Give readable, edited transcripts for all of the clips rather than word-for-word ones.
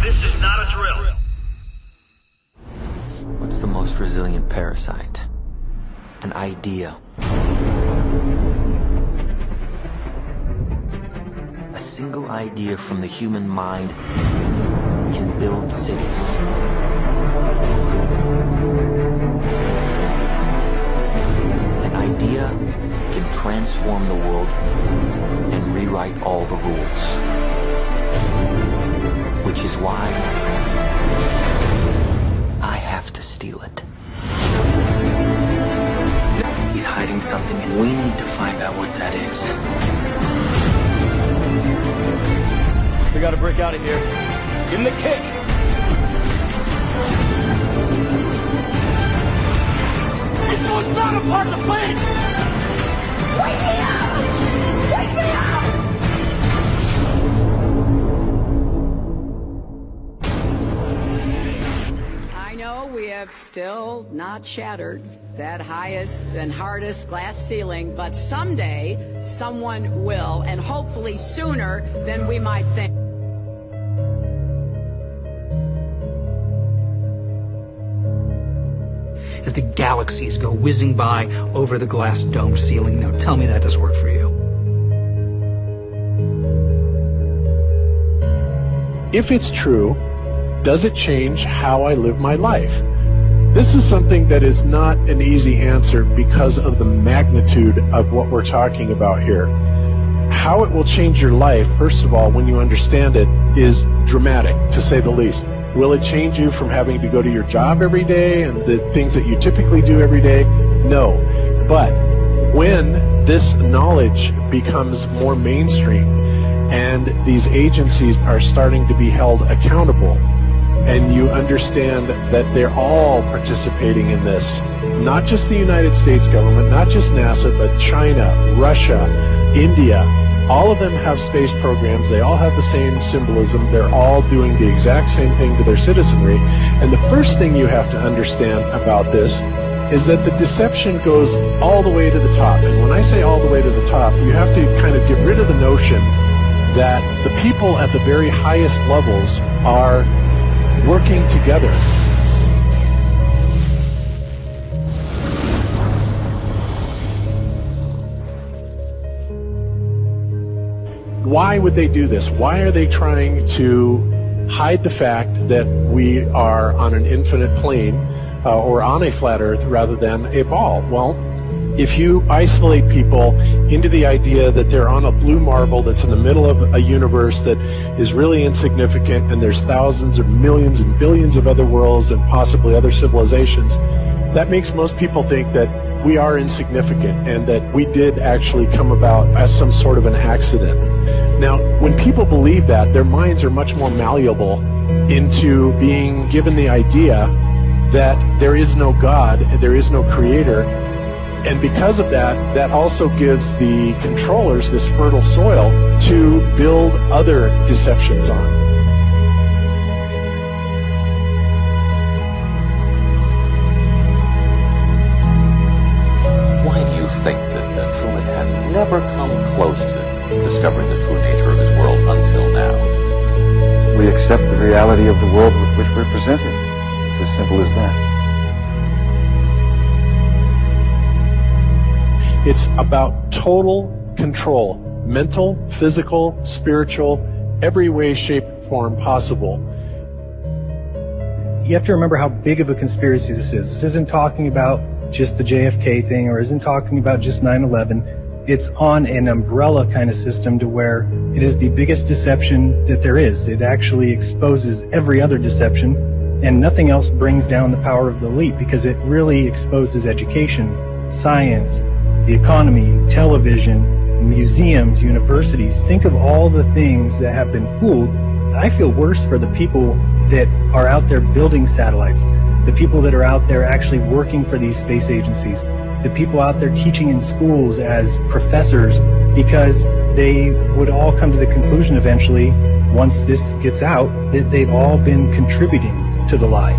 this. This is not a drill. What's the most resilient parasite? An idea. A single idea from the human mind can build cities. An idea can transform the world and rewrite all the rules. Which is why I have to steal it. He's hiding something, and we need to find out what that is. We gotta break out of here. Give him the kick! This was not a part of the plan! Wake me up! Wake me up! I know we have still not shattered that highest and hardest glass ceiling, but someday someone will, and hopefully sooner than we might think. As the galaxies go whizzing by over the glass dome ceiling. Now tell me that doesn't work for you. If it's true, does it change how I live my life? This is something that is not an easy answer because of the magnitude of what we're talking about here. How it will change your life, first of all, when you understand it, is dramatic, to say the least. Will it change you from having to go to your job every day and the things that you typically do every day? No. But when this knowledge becomes more mainstream and these agencies are starting to be held accountable, and you understand that they're all participating in this, not just the United States government, not just NASA, but China, Russia, India, all of them have space programs. They all have the same symbolism. They're all doing the exact same thing to their citizenry. And the first thing you have to understand about this is that the deception goes all the way to the top. And when I say all the way to the top, you have to kind of get rid of the notion that the people at the very highest levels are working together. Why would they do this? Why are they trying to hide the fact that we are on an infinite plane or on a flat earth rather than a ball? Well, if you isolate people into the idea that they're on a blue marble that's in the middle of a universe that is really insignificant, and there's thousands or millions and billions of other worlds and possibly other civilizations, that makes most people think that we are insignificant and that we did actually come about as some sort of an accident. Now, when people believe that, their minds are much more malleable into being given the idea that there is no God and there is no creator. And because of that, that also gives the controllers this fertile soil to build other deceptions on. Why do you think that Truman has never come close to discovering the true nature of his world until now? We accept the reality of the world with which we're presented. It's as simple as that. It's about total control, mental, physical, spiritual, every way, shape, form possible. You have to remember how big of a conspiracy this is. This isn't talking about just the JFK thing or isn't talking about just 9/11. It's on an umbrella kind of system to where it is the biggest deception that there is. It actually exposes every other deception, and nothing else brings down the power of the elite because it really exposes education, science, the economy, television, museums, universities. Think of all the things that have been fooled. I feel worse for the people that are out there building satellites, the people that are out there actually working for these space agencies, the people out there teaching in schools as professors, because they would all come to the conclusion eventually, once this gets out, that they've all been contributing to the lie.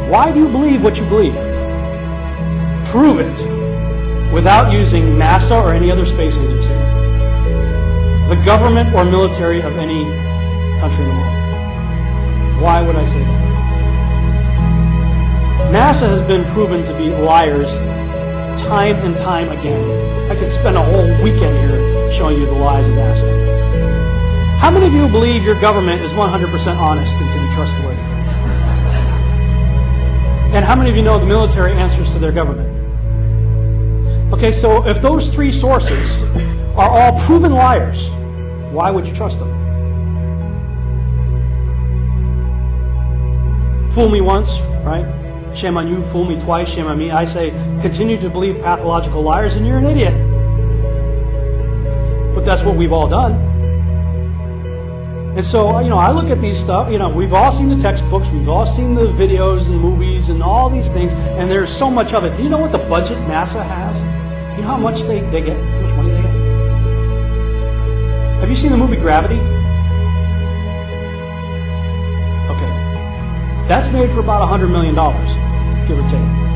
Why do you believe what you believe? Prove it without using NASA or any other space agency. the government or military of any country in the world. Why would I say that? NASA has been proven to be liars time and time again. I could spend a whole weekend here showing you the lies of NASA. How many of you believe your government is 100% honest and can be trustworthy? And how many of you know the military answers to their government? Okay, so if those three sources are all proven liars, why would you trust them? Fool me once, right? Shame on you. Fool me twice, shame on me. I say, continue to believe pathological liars and you're an idiot. But that's what we've all done. And so, I look at these stuff, we've all seen the textbooks, we've all seen the videos and movies and all these things, and there's so much of it. Do you know what the budget NASA has? You know how much they get? How much money they get? Have you seen the movie Gravity? Okay. That's made for about $100 million, give or take.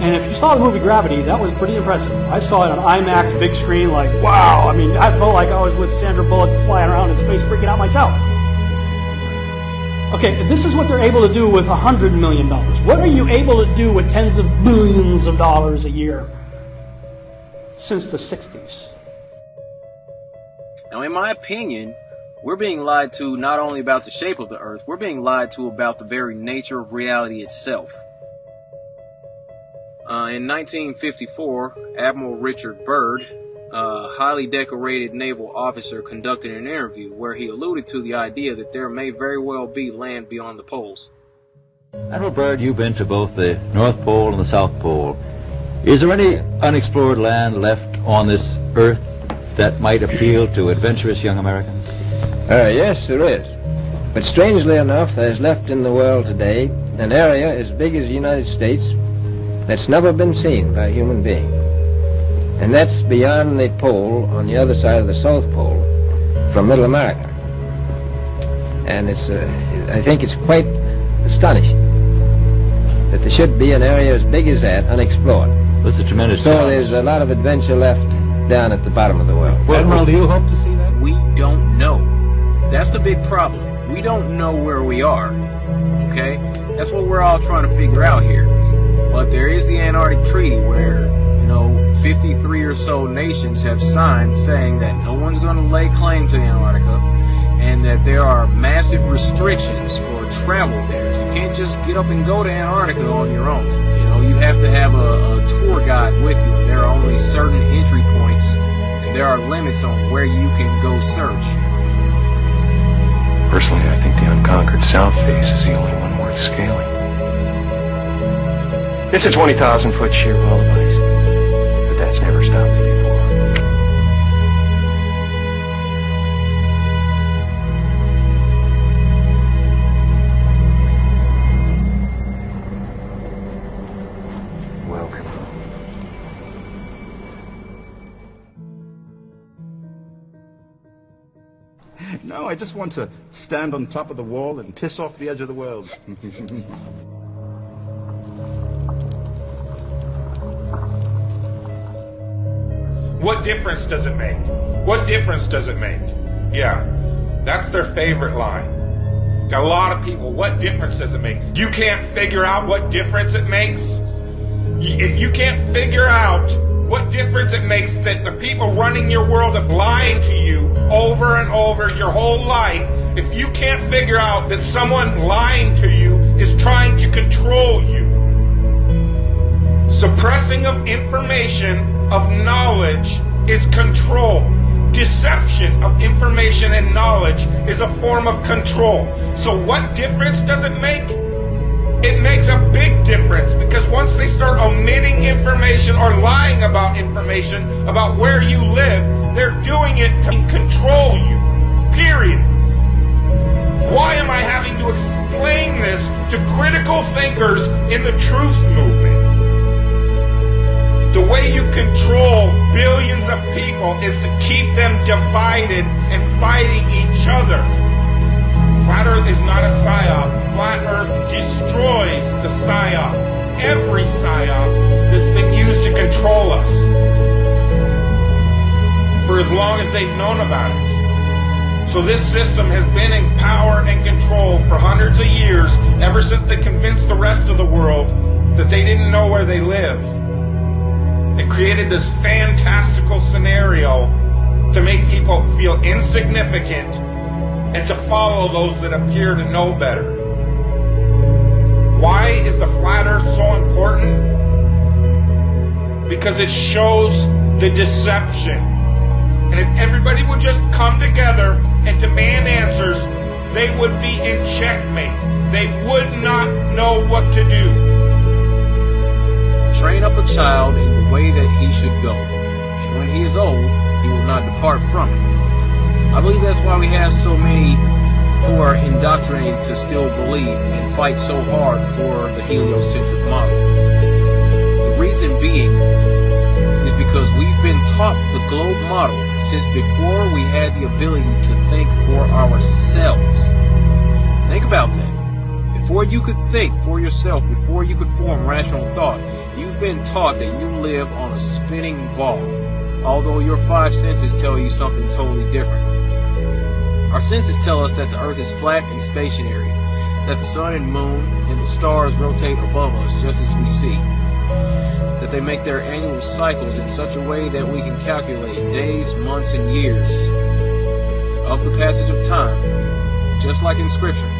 And if you saw the movie Gravity, that was pretty impressive. I saw it on IMAX, big screen, like, wow. I mean, I felt like I was with Sandra Bullock flying around in space, freaking out myself. Okay, this is what they're able to do with $100 million. What are you able to do with tens of billions of dollars a year since the 60s? Now, in my opinion, we're being lied to not only about the shape of the Earth, we're being lied to about the very nature of reality itself. In 1954, Admiral Richard Byrd, a highly decorated naval officer, conducted an interview where he alluded to the idea that there may very well be land beyond the poles. Admiral Byrd, you've been to both the North Pole and the South Pole. Is there any unexplored land left on this Earth that might appeal to adventurous young Americans? Yes, there is. But strangely enough, there's left in the world today an area as big as the United States that's never been seen by a human being. And that's beyond the pole, on the other side of the South Pole, from Middle America. And I think it's quite astonishing that there should be an area as big as that unexplored. That's a tremendous So there's a lot of adventure left down at the bottom of the world. Well, Admiral, do you hope to see that? We don't know. That's the big problem. We don't know where we are. Okay? That's what we're all trying to figure out here. But there is the Antarctic Treaty where, 53 or so nations have signed saying that no one's going to lay claim to Antarctica and that there are massive restrictions for travel there. You can't just get up and go to Antarctica on your own. You have to have a tour guide with you, and there are only certain entry points, and there are limits on where you can go search. Personally, I think the unconquered South face is the only one worth scaling. It's a 20,000-foot sheer wall of ice, but that's never stopped me before. Welcome. No, I just want to stand on top of the wall and piss off the edge of the world. What difference does it make? What difference does it make? Yeah, that's their favorite line. Got a lot of people, what difference does it make? You can't figure out what difference it makes? If you can't figure out what difference it makes that the people running your world have lied to you over and over your whole life, if you can't figure out that someone lying to you is trying to control you, suppressing of information, of knowledge, is control. Deception of information and knowledge is a form of control. So what difference does it make? It makes a big difference, because once they start omitting information or lying about information about where you live, they're doing it to control you. Period. Why am I having to explain this to critical thinkers in the truth movement? The way you control billions of people is to keep them divided and fighting each other. Flat Earth is not a psyop. Flat Earth destroys the psyop. Every psyop that's been used to control us. For as long long as they've known about it. So this system has been in power and control for hundreds of years, ever since they convinced the rest of the world that they didn't know where they live. It created this fantastical scenario to make people feel insignificant and to follow those that appear to know better. Why is the flat earth so important? Because it shows the deception. And if everybody would just come together and demand answers, they would be in checkmate. They would not know what to do. Train up a child in the way that he should go, and when he is old, he will not depart from it. I believe that's why we have so many who are indoctrinated to still believe and fight so hard for the heliocentric model. The reason being is because we've been taught the globe model since before we had the ability to think for ourselves. Think about that. Before you could think for yourself, before you could form rational thought, you've been taught that you live on a spinning ball, although your five senses tell you something totally different. Our senses tell us that the earth is flat and stationary, that the sun and moon and the stars rotate above us just as we see, that they make their annual cycles in such a way that we can calculate days, months, and years of the passage of time, just like in Scripture.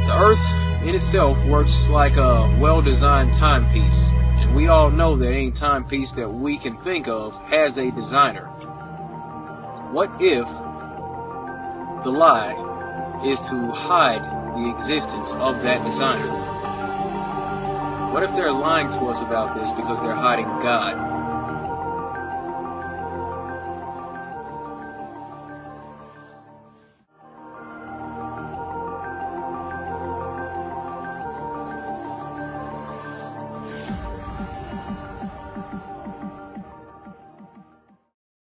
The earth in itself works like a well-designed timepiece, and we all know that any timepiece that we can think of has a designer. What if the lie is to hide the existence of that designer? What if they're lying to us about this because they're hiding God?